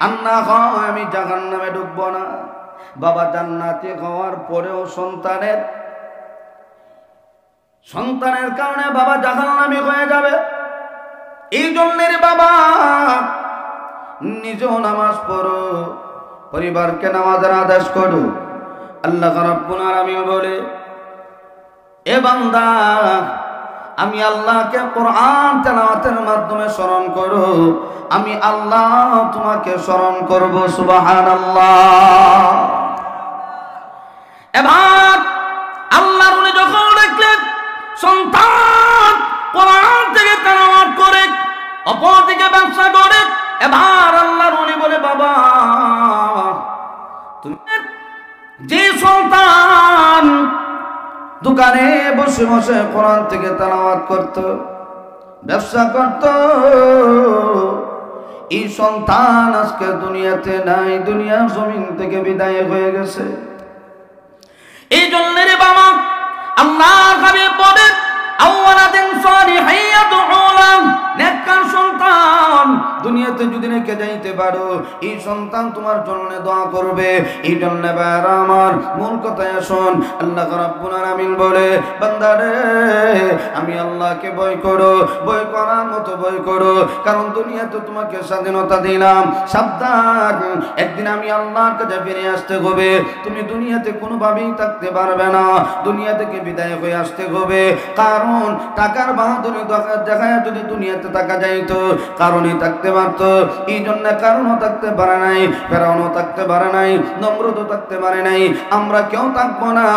A: আন্না হয় আমি জাহান্নামে ঢুকবো না। বাবা জান্নাতি হওয়ার পরেও সন্তানের কারণে বাবা জাহান্নামী হয়ে যাবে। এই জন্যের বাবা, নিজেও নামাজ পড়ো, পরিবারকে নামাজের আদেশ করো। আল্লাহ রাব্বুল আলামিন বলে, এ বান্দা, আমি আল্লাহকে কোরআন তেলাওয়াতের মাধ্যমে স্মরণ করো, আমি আল্লাহ তোমাকে স্মরণ করব। সুবহানাল্লাহ। এবার আল্লাহর ওলি যখন দেখলেন সন্তান কোরআন থেকে তেলাওয়াত করে, অপরদিকে ব্যবসা করে, এবার আল্লাহর ওলি বলে, বাবা, তুমি যে সন্তান দোকানে বসে বসে কোরআন থেকে তেলাওয়াত করত, ব্যবসা করত, এই সন্তান আজকে দুনিয়াতে নাই, দুনিয়ার জমিন থেকে বিদায় হয়ে গেছে। এই জন্য রে বাবা, আল্লাহর হাবিব বলেন, আওয়ালাদিন সালিহিন ইয়াদউ লাহু, নেককার সন্তান দুনিয়াতে যদি রেখে যাইতে পারো, এই সন্তান তোমার জন্য দোয়া করবে। এই জন্য বাবা আমার, মূল কথায় আসুন। আল্লাহ রাব্বুল আলামিন বলে, বান্দারে, আমি আল্লাহকে ভয় করো, ভয় করার মতো ভয় করো, কারণ দুনিয়াতে তোমাকে স্বাধীনতা দিলাম। সাবধান, একদিন আমি আল্লাহর কাছে ফিরে আসতে হবে। তুমি দুনিয়াতে কোনোভাবেই থাকতে পারবে না, দুনিয়া থেকে বিদায় হয়ে আসতে হবে। কারণ টাকার বাহাদুরি দেখায় যদি দুনিয়াতে থাকা যাইতো, কারণই থাকতে পারতো। এই জন্য কারণও থাকতে পারে নাই, ফেরাউনও থাকতে পারে নাই, নমরুদও থাকতে পারে নাই। আমরা কেউ থাকবো না,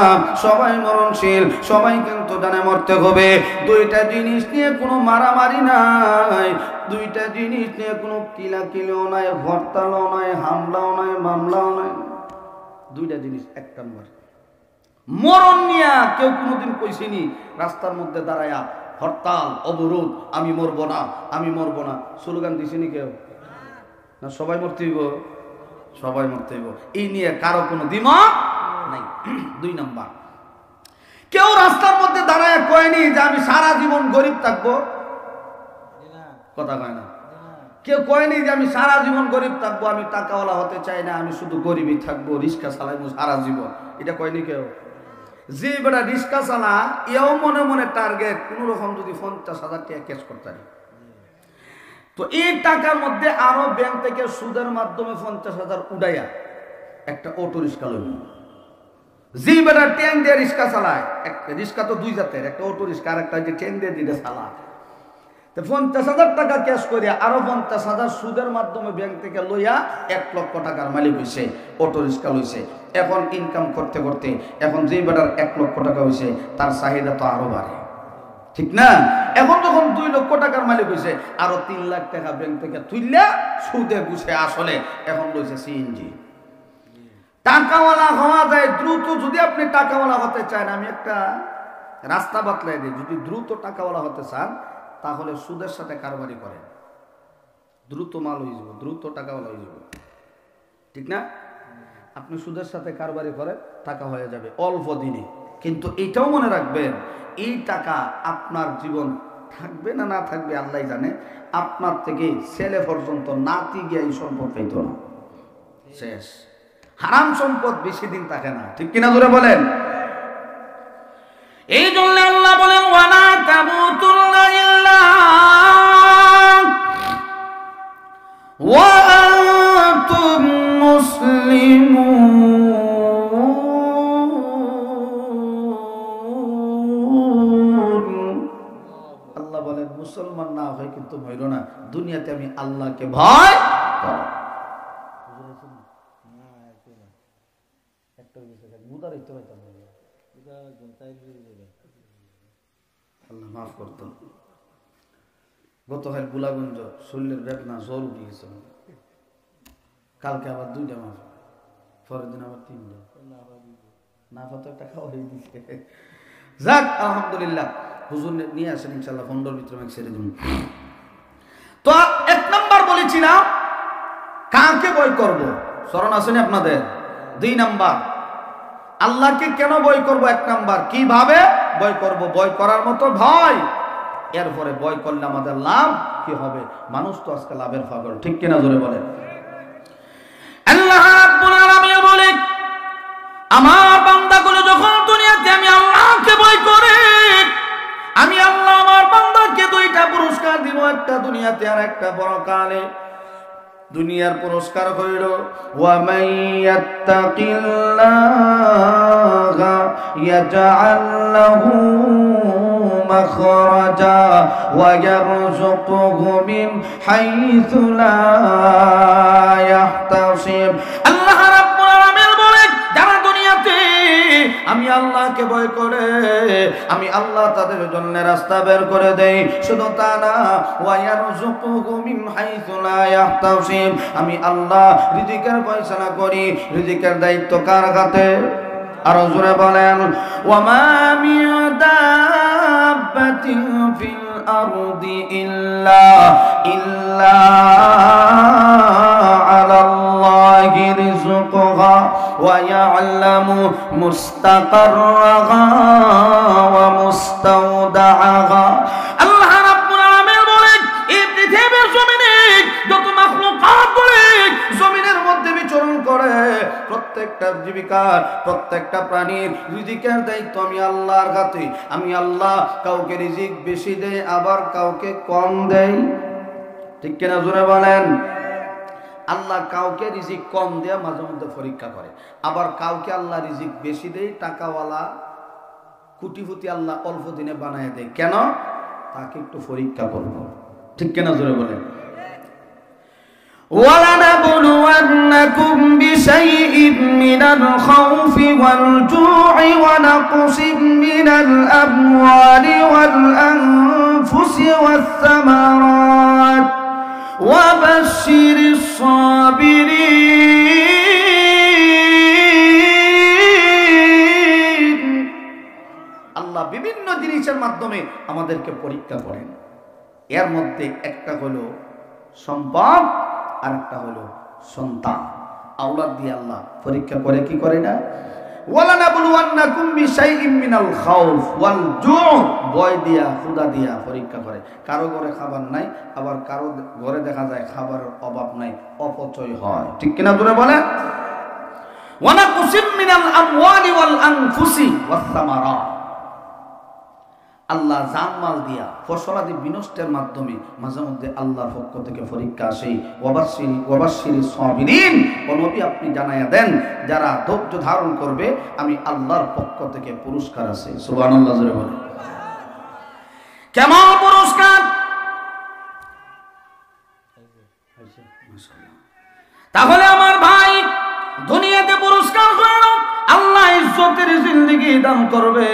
A: সবাই মরণশীল, সবাই কিন্তু জানে মরতে হবে। দুইটা জিনিস নিয়ে কোনো মারামারি নাই, দুইটা জিনিস নিয়ে কোনো কিলাকিলিও নাই, হরতালও নাই, হামলাও নাই, মামলাও নাই। দুইটা জিনিস। এক নম্বর, মরণ নিয়ে কেউ কোনোদিন কইছিনি রাস্তার মধ্যে দাঁড়ায়া হরতাল অবরোধ, আমি মরবো না, আমি মরবো না, স্লোগান দিছিনি কেউ? না, সবাই মরতে হইব, সবাই মরতে হইব, এই নিয়ে কারো কোনো দ্বিমত নাই। দুই নাম্বার, কেউ রাস্তার মধ্যে দাঁড়ায় কয়নি যে আমি সারা জীবন গরিব থাকবো, কথা কয় না। কেউ কয়নি যে আমি সারা জীবন গরিব থাকবো, আমি টাকাওয়ালা হতে চাই না, আমি শুধু গরিবই থাকবো, রিক্সা চালাইবো সারা জীবন, এটা কয়নি কেউ। যে বেটা রিক্সা চালা, এও মনে মনে টার্গেট কোন রকম যদি 50,000 টাকা ক্যাশ করতে পারি, তো এই টাকার মধ্যে আরো ব্যাংক থেকে সুদের মাধ্যমে 50,000 উড়াইয়া একটা অটো রিক্সা লইব। যে বেটা ট্রেন দিয়ে রিক্সা চালায়, একটা রিক্সা তো দুই জাতের, একটা অটো রিক্সা আর একটা যে ট্রেন দিয়ে দিতে চালায়, তো 50,000 টাকা ক্যাশ করে আরো 50,000 সুদের মাধ্যমে ব্যাংক থেকে লইয়া 1 লক্ষ টাকার মালিক হইছে, অটো রিক্সা লইছে। এখন ইনকাম করতে করতে এখন যে বেটার 1 লক্ষ টাকা হইছে, তার চাহিদা তো আরো বাড়ে। ঠিক না? এখন যখন 2 লক্ষ টাকার মালিক হয়েছে, আরো 3 লাখ টাকা ব্যাংক থেকে তুইলা সুদে ঘুষে আসলে এখন লইছে সিএনজি। টাকাওয়ালা হওয়া যায় দ্রুত। যদি আপনি টাকাওয়ালা হতে চান, আমি একটা রাস্তা বাতলাই দিই, যদি দ্রুত টাকাওয়ালা হতে চান তাহলে সুদের সাথে কারবারি করেন, দ্রুত মাল হয়ে যাব, দ্রুত টাকাওয়ালা হয়ে যাব। ঠিক না? আপনি সুদের সাথে কারবারি করেন, টাকা হয়ে যাবে অল্প দিনে। কিন্তু এটাও মনে রাখবেন, এই টাকা আপনার জীবন থাকবে না না থাকবে আল্লাহ জানে। আপনার থেকে ছেলে পর্যন্ত নাতি গিয়ে এই সম্পদ পেত না, শেষ। হারাম সম্পদ বেশি দিন থাকে না, ঠিক কিনা জোরে বলেন? এই জন্য আল্লাহ বলেন ওয়ালা তামুতুন্না ইল্লা ওয়া আনতুম মুসলিমুন। আল্লাহ বলেন মুসলমান না হয় কিন্তু মরো না, দুনিয়াতে আমি আল্লাহকে ভয় করো। আল্লাহ মাফ করতো। গতকাল বুলাগঞ্জ শরীরের বেদনা জ্বর উঠে গেছে, কালকে আবার 2টা মাস, পরের দিন আবার 3টা, না পাতো একটা খাওয়া হয়ে দিচ্ছে। যাক আলহামদুলিল্লাহ, হুজুর নিয়ে আসেন ইনশাল্লাহ 15 ভিতরে আমি ছেড়ে দিব। তো 1 নাম্বার বলেছিলাম কাকে ভয় করব, স্মরণ আসেনি আপনাদের? 2 নাম্বার আল্লাহকে কেন ভয় করব, 1 নাম্বার কিভাবে ভয় করব, ভয় করার মতো ভয়। এরপরে ভয় করলে আমাদের লাভ কি হবে? মানুষ তো আজকে লাভের পাগল, ঠিক কিনা জোরে বলে? আল্লাহ রাব্বুল আলামিন বলে আমার বান্দাগুলো যখন দুনিয়াতে আমি আল্লাহকে ভয় করে, আমি আল্লাহ আমার বান্দাকে 2টা পুরস্কার দিব, একটা দুনিয়াতে আর একটা পরকালে। দুনিয়ার পুরস্কার হইল ওয়া মান ইয়াত্তাকিল্লাহা ইয়াজআল লাহু মাখরাজা ওয়া ইয়ারযুকুহু মিন হাইথু লা ইয়াহতাসিব। আল্লাহ রাব্বুল আলামিন বলেন যারা দুনিয়াতে আমি আল্লাহকে ভয় করে, আমি আল্লাহ তাদের জন্য রাস্তা বের করে দেই। শুধু তা না, ওয়া ইয়ারযুকুহু মিন হাইথু লা ইয়াহতাসিব, আমি আল্লাহ রিজিকের ফয়সালা করি। রিজিকের দায়িত্ব কার হাতে? আর জোরে বলেন ওয়া মা মিন দাব্বাতিন ফিল আরদি ইল্লা আলাল্লাহি রিজকুহা ওয়া ইয়ালামু মুস্তাকাররাহা ওয়া মুস্তাওদাআহা। আল্লাহ রাব্বুল আলামিন বলেন এই পৃথিবীর জমিনে যত মাখলুকাত গুলি জমিনের মধ্যে বিচরণ করে, প্রত্যেকটা জীবিকার, প্রত্যেকটা প্রাণীর রিজিকের দায়িত্ব আমি আল্লাহর হাতে। আমি আল্লাহ কাউকে রিজিক বেশি দেই, আবার কাউকে কম দেই, ঠিক কিনা জোরে বলেন? আল্লাহ কাউকে রিজিক কম দেয়া মাঝে মধ্যে পরীক্ষা করে, আবার কাউকে আল্লাহ রিজিক বেশি দেয়, টাকাওয়ালা কুটিপুতি আল্লাহ অল্প দিনে বানায় দেয়। কেন? তাকে একটু পরীক্ষা করবো, ঠিক কিনা জোরে বলেন? وَلَنَبْلُوَنَّكُمْ بِشَيْءٍ مِّنَ الْخَوْفِ وَالْجُوعِ وَنَقْصٍ مِّنَ الْأَمْوَالِ وَالْأَنفُسِ وَالثَّمَرَاتِ وَبَشِّرِ الصَّابِرِينَ। আল্লাহ বিভিন্ন জিনিসের মাধ্যমে আমাদেরকে পরীক্ষা করেন। এর মধ্যে একটা হলো সম্পদ, আর একটা হলো সন্তান। আওলাদ দিয়ে আল্লাহ পরীক্ষা করে কি করে না? ওয়ালানাবলুওয়ান্নাকুম বিশাইইম মিনাল খাউফ ওয়াল জু', ভয় দিয়া, ক্ষুধা দিয়া পরীক্ষা করে। কারো ঘরে খাবার নাই, আবার কারো ঘরে দেখা যায় খাবারের অভাব নাই, অপচয় হয়, ঠিক কিনা জোরে বলে? ওয়া নাকসিম মিনাল আমওয়ালি ওয়াল আনফুসি ওয়াস সামারাত, আল্লাহ জানমাল দিয়া ফসলাদি বিনষ্টের মাধ্যমে মাঝে মধ্যে আল্লাহর পক্ষ থেকে পরীক্ষা আসে। ওয়াবাশশিরি সাবিরিন, ও নবী আপনি জানায়া দেন যারা ধৈর্য ধারণ করবে আমি আল্লাহর পক্ষ থেকে পুরস্কার আছে। সুবহানাল্লাহ জোরে বলেন। কেমন পুরস্কার? তাহলে আমার ভাই দুনিয়াতে পুরস্কার হলো আল্লাহ ইজ্জতের জিন্দেগি জিন্দেগি দান করবে।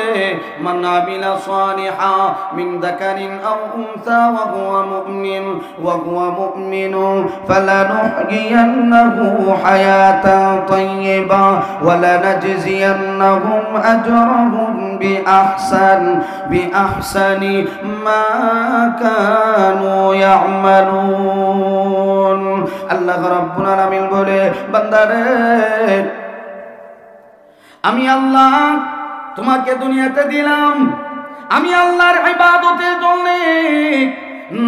A: মান আমিলা সালিহা মিন যাকারিন আও উনসা ওয়া হুয়া মুমিনুন ফালানুহয়িয়ান্নাহু হায়াতান তাইয়্যিবা ওয়া লানাজজিয়ান্নাহুম আজরাহুম বিআহসানি মা কানু ইয়ামালুন। আল্লাহ রাব্বুল আলামিন বলে, বান্দারে আমি আল্লাহ তোমাকে দুনিয়াতে দিলাম, আমি আল্লাহর ইবাদতের জন্য।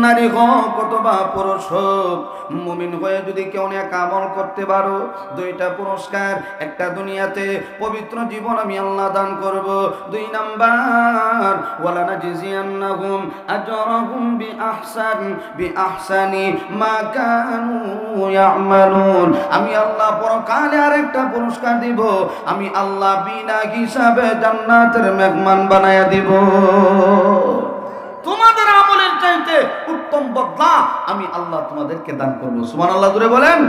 A: নারী হোক অথবা পুরুষ হোক, মুমিন হয়ে যদি কেউ নেক আমল করতে পারো, দুইটা পুরস্কার। একটা দুনিয়াতে পবিত্র জীবন আমি আল্লাহ দান করব। 2 নাম্বার ওয়ালা নাজজিয়ান্নাহুম আজরাহুম বিআহসানি মা কানু ইয়ামালুন। আমি আল্লাহ পরকালে আরেকটা পুরস্কার দিব, আমি আল্লাহ বিনা হিসাবে জান্নাতের মেহমান বানায়া দিব। তোমাদের আমলের চাইতে উত্তম বদলা আমি আল্লাহ তোমাদেরকে দান করব। সুবহানাল্লাহ জোরে বলেন।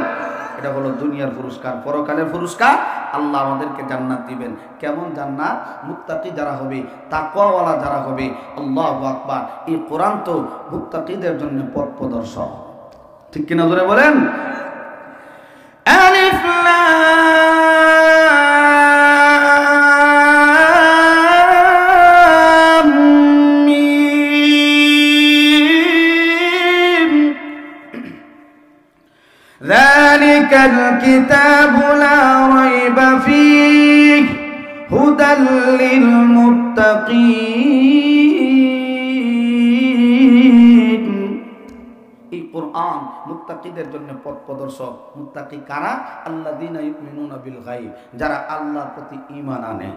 A: এটা হলো দুনিয়ার পুরস্কার। পরকালের পুরস্কার আল্লাহ আমাদেরকে জান্নাত দিবেন। কেমন জান্নাত? মুত্তাকি যারা হবে, তাকওয়াওয়ালা যারা হবে। আল্লাহু আকবার। এই কোরআন তো মুত্তাকিদের জন্য পথ প্রদর্শক, ঠিক কিনা জোরে বলেন। আলিফ লাম ذلك الكتاب لا ريب فيه هدى للمتقين। এই কোরআন মুত্তাকিদের জন্য পথ প্রদর্শক। মুত্তাকি কারা? আল্লাযীনা ইউমিনুনা বিল গায়ব, যারা আল্লাহর প্রতি ঈমান আনে,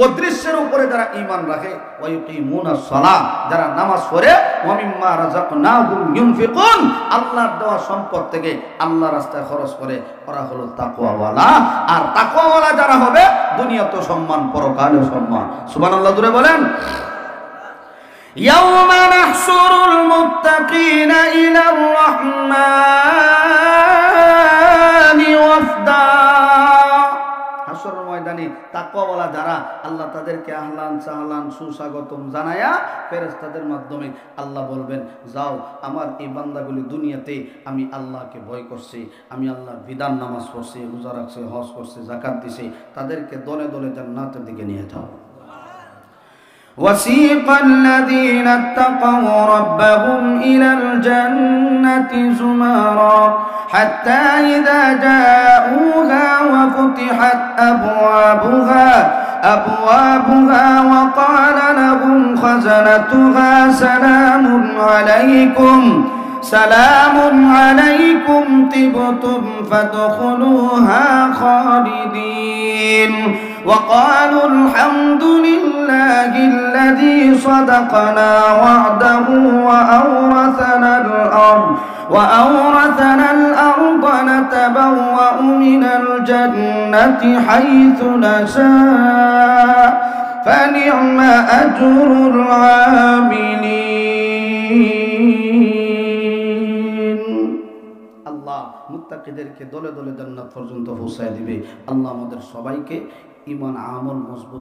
A: অদৃশ্যের উপরে যারা ঈমান রাখে। ওয়া ইউকিমুনাস সালাহ, যারা নামাজ পড়ে। ওয়া মিম্মা রাযাকনাহুম ইউনফিকুন, আল্লাহর দেওয়া সম্পদ থেকে আল্লাহর রাস্তায় খরচ করে। ওরা হলো তাকওয়াওয়ালা। আর তাকওয়াওয়ালা যারা হবে, দুনিয়াতে সম্মান, পরকালেও সম্মান। সুবহানাল্লাহ জোরে বলেন। ইয়াওমা নাহশুরুল মুত্তাকিনা ইলার রাহমানি ওয়াফদা। হাসরের ময়দানে তাকওয়াওয়ালা যারা, আল্লাহ তাদেরকে আহলান সাহলান সুস্বাগতম জানায়া ফেরেশতাদের মাধ্যমে আল্লাহ বলবেন, যাও আমার এই বান্দাগুলি দুনিয়াতে আমি আল্লাহকে ভয় করছে, আমি আল্লাহর বিধান নামাজ পড়ছে, রোজা রাখছে, হজ করছে, যাকাত দিছে, তাদেরকে দলে দলে জান্নাতের দিকে নিয়ে যাও। وسيق الذين اتقوا ربهم إلى الجنة زمرا حتى إذا جاءوها وفتحت أبوابها وقال لهم خزنتها سلام عليكم طبتم فادخلوها خالدين وقالوا الحمد لله الذي صدقنا وعده وأورثنا الأرض نتبوأ من الجنة حيث نشاء فنعم أجر العاملين। আল্লাহ মুত্তাকিদেরকে দলে দলে জান্নাত পর্যন্ত পৌঁছায় দিবে। আল্লাহ আমাদের সবাইকে ঈমান আমল মজবুত